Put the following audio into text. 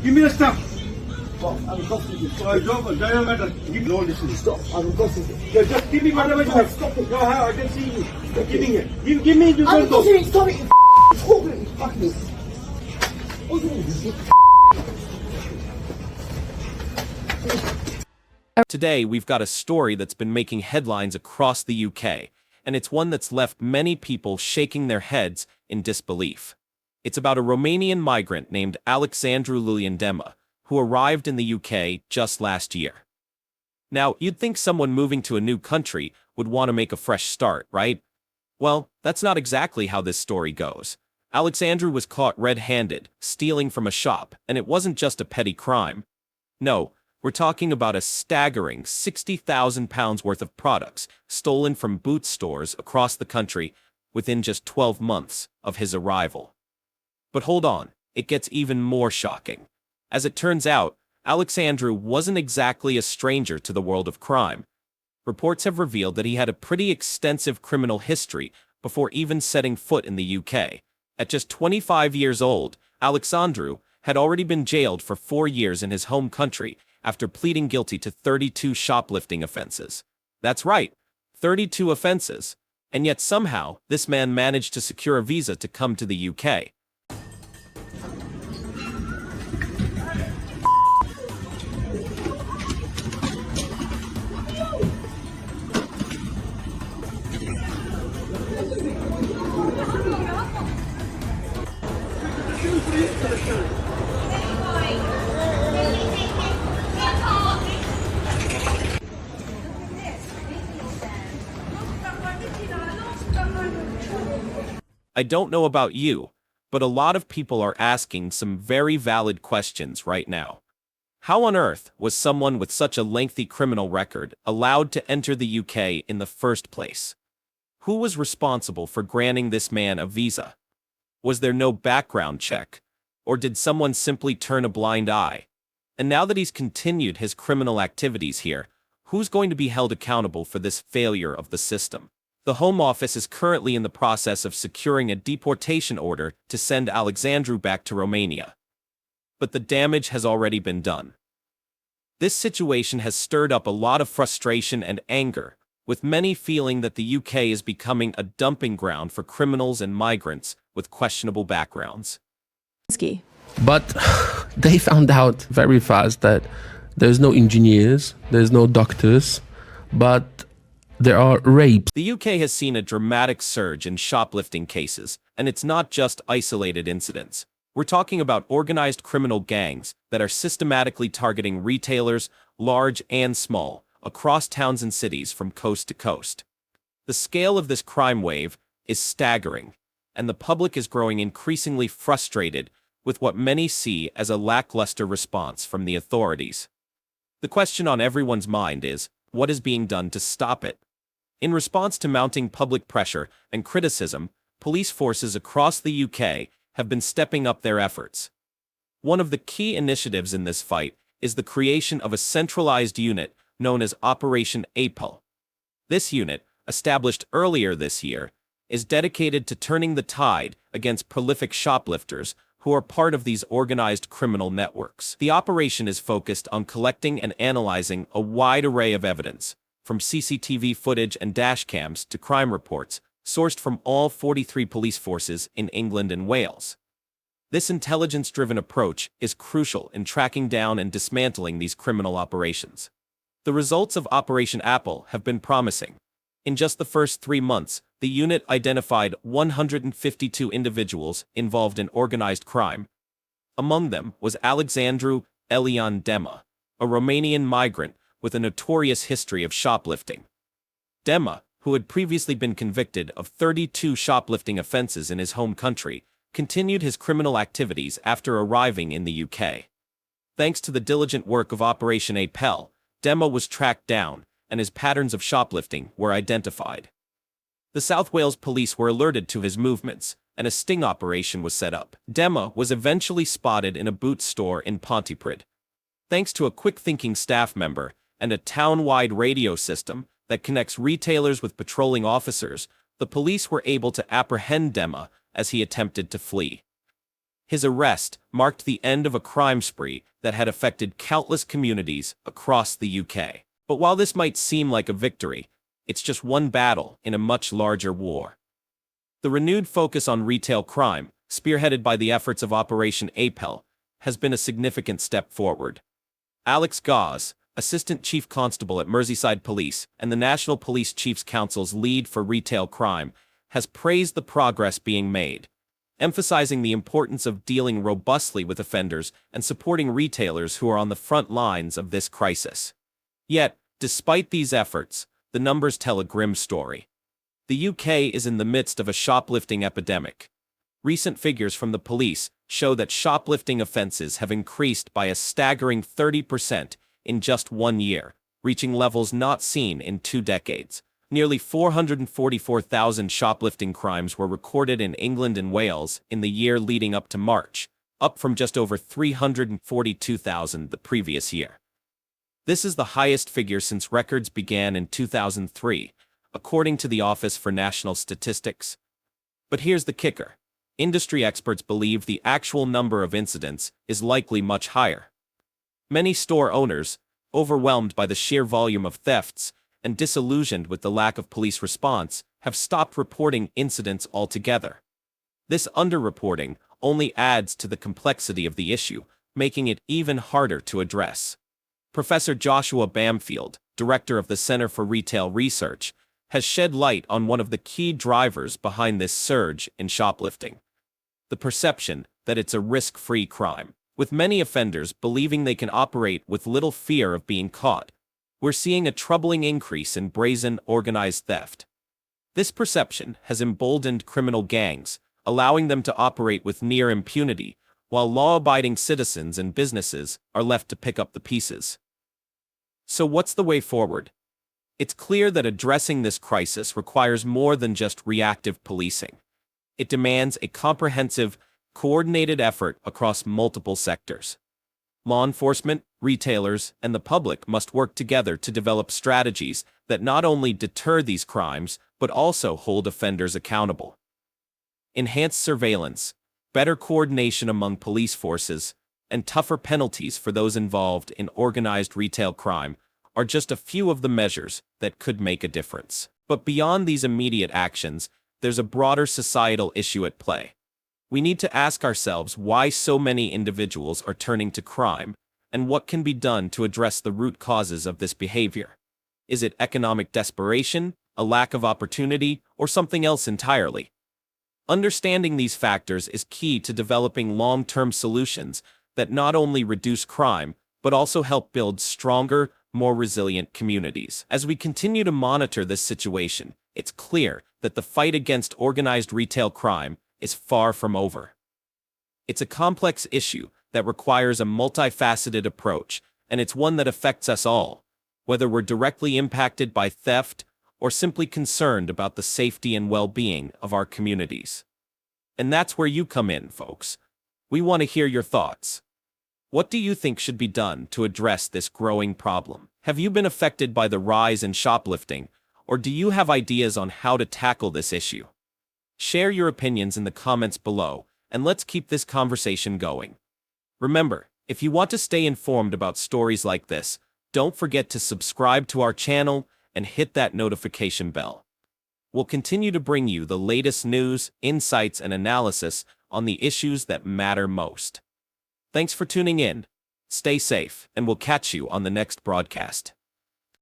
Give me the stuff. Stop, I'm costing you. Doesn't matter. Give no listen. Stop, I'm costing you. Just give me whatever you have. Stop it. No, I can see you. Stop giving it. Give me, you I'm don't go. costing you. Stop it. Stop it. Fuck me. What do you mean? Today, we've got a story that's been making headlines across the UK, and it's one that's left many people shaking their heads in disbelief. It's about a Romanian migrant named ARtackxng Dema, who arrived in the UK just last year. Now, you'd think someone moving to a new country would want to make a fresh start, right? Well, that's not exactly how this story goes. ARtackxng was caught red-handed, stealing from a shop, and it wasn't just a petty crime. No, we're talking about a staggering £60,000 worth of products stolen from boot stores across the country within just 12 months of his arrival. But hold on, it gets even more shocking. As it turns out, ARtackxng wasn't exactly a stranger to the world of crime. Reports have revealed that he had a pretty extensive criminal history before even setting foot in the UK. At just 25 years old, ARtackxng had already been jailed for 4 years in his home country after pleading guilty to 32 shoplifting offenses. That's right, 32 offenses. And yet somehow, this man managed to secure a visa to come to the UK. I don't know about you, but a lot of people are asking some very valid questions right now. How on earth was someone with such a lengthy criminal record allowed to enter the UK in the first place? Who was responsible for granting this man a visa? Was there no background check? Or did someone simply turn a blind eye? And now that he's continued his criminal activities here, who's going to be held accountable for this failure of the system? The Home Office is currently in the process of securing a deportation order to send ARtackxng back to Romania. But the damage has already been done. This situation has stirred up a lot of frustration and anger, with many feeling that the UK is becoming a dumping ground for criminals and migrants with questionable backgrounds. But they found out very fast that there's no engineers, there's no doctors, but there are rapes. The UK has seen a dramatic surge in shoplifting cases, and it's not just isolated incidents. We're talking about organized criminal gangs that are systematically targeting retailers, large and small, across towns and cities from coast to coast. The scale of this crime wave is staggering, and the public is growing increasingly frustrated with what many see as a lackluster response from the authorities. The question on everyone's mind is, what is being done to stop it? In response to mounting public pressure and criticism, police forces across the UK have been stepping up their efforts. One of the key initiatives in this fight is the creation of a centralized unit known as Operation APEL. This unit, established earlier this year, is dedicated to turning the tide against prolific shoplifters who are part of these organized criminal networks. The operation is focused on collecting and analyzing a wide array of evidence, from CCTV footage and dashcams to crime reports, sourced from all 43 police forces in England and Wales. This intelligence-driven approach is crucial in tracking down and dismantling these criminal operations. The results of Operation APEL have been promising. In just the first 3 months, the unit identified 152 individuals involved in organized crime. Among them was ARtackxng Dema, a Romanian migrant with a notorious history of shoplifting. Dema, who had previously been convicted of 32 shoplifting offenses in his home country, continued his criminal activities after arriving in the UK. Thanks to the diligent work of Operation APEL, Dema was tracked down, and his patterns of shoplifting were identified. The South Wales police were alerted to his movements, and a sting operation was set up. Dema was eventually spotted in a boot store in Pontypridd. Thanks to a quick-thinking staff member and a town-wide radio system that connects retailers with patrolling officers, the police were able to apprehend Dema as he attempted to flee. His arrest marked the end of a crime spree that had affected countless communities across the UK. But while this might seem like a victory, it's just one battle in a much larger war. The renewed focus on retail crime, spearheaded by the efforts of Operation APEL, has been a significant step forward. Alex Gause, Assistant Chief Constable at Merseyside Police and the National Police Chiefs Council's lead for retail crime, has praised the progress being made, emphasizing the importance of dealing robustly with offenders and supporting retailers who are on the front lines of this crisis. Yet, despite these efforts, the numbers tell a grim story. The UK is in the midst of a shoplifting epidemic. Recent figures from the police show that shoplifting offenses have increased by a staggering 30% in just 1 year, reaching levels not seen in 2 decades. Nearly 444,000 shoplifting crimes were recorded in England and Wales in the year leading up to March, up from just over 342,000 the previous year. This is the highest figure since records began in 2003, according to the Office for National Statistics. But here's the kicker. Industry experts believe the actual number of incidents is likely much higher. Many store owners, overwhelmed by the sheer volume of thefts and disillusioned with the lack of police response, have stopped reporting incidents altogether. This underreporting only adds to the complexity of the issue, making it even harder to address. Professor Joshua Bamfield, director of the Center for Retail Research, has shed light on one of the key drivers behind this surge in shoplifting: the perception that it's a risk-free crime. With many offenders believing they can operate with little fear of being caught, we're seeing a troubling increase in brazen, organized theft. This perception has emboldened criminal gangs, allowing them to operate with near impunity, while law-abiding citizens and businesses are left to pick up the pieces. So what's the way forward? It's clear that addressing this crisis requires more than just reactive policing. It demands a comprehensive, coordinated effort across multiple sectors. Law enforcement, retailers, and the public must work together to develop strategies that not only deter these crimes, but also hold offenders accountable. Enhanced surveillance, better coordination among police forces, and tougher penalties for those involved in organized retail crime are just a few of the measures that could make a difference. But beyond these immediate actions, there's a broader societal issue at play. We need to ask ourselves why so many individuals are turning to crime, and what can be done to address the root causes of this behavior. Is it economic desperation, a lack of opportunity, or something else entirely? Understanding these factors is key to developing long-term solutions that not only reduce crime, but also help build stronger, more resilient communities. As we continue to monitor this situation, it's clear that the fight against organized retail crime is far from over. It's a complex issue that requires a multifaceted approach, and it's one that affects us all, whether we're directly impacted by theft or simply concerned about the safety and well-being of our communities. And that's where you come in, folks. We want to hear your thoughts. What do you think should be done to address this growing problem? Have you been affected by the rise in shoplifting, or do you have ideas on how to tackle this issue? Share your opinions in the comments below, and let's keep this conversation going. Remember, if you want to stay informed about stories like this, don't forget to subscribe to our channel and hit that notification bell. We'll continue to bring you the latest news, insights, and analysis on the issues that matter most. Thanks for tuning in. Stay safe, and we'll catch you on the next broadcast.